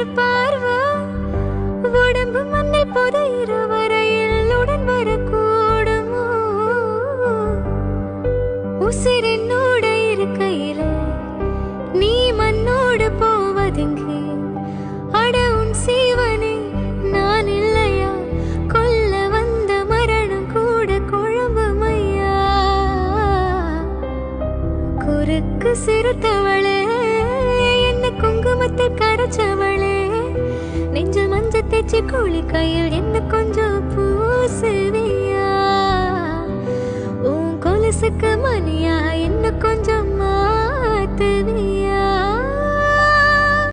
ஒரு பார்வை உடம்பு மண்ணில் புதையிற வரையில் உடன் வரக்கூடுமோ உசிரினோட இருக்கையில நீ மண்ணோடு போவதெங்கே அட உன் சீவனே நான் இல்லையா கொல்ல வந்த மரணம் கூட குழம்புமையா குறுக்கு சிறுத்தவளே என்ன குங்குமத்தில் கரைச்சவளே நெஞ்சில் மஞ்சள் தேய்ச்சி கூலி கையில் என்ன கொஞ்சம் பூசுவியா உன் கொலுசுக்கு மணியா என்ன கொஞ்சம்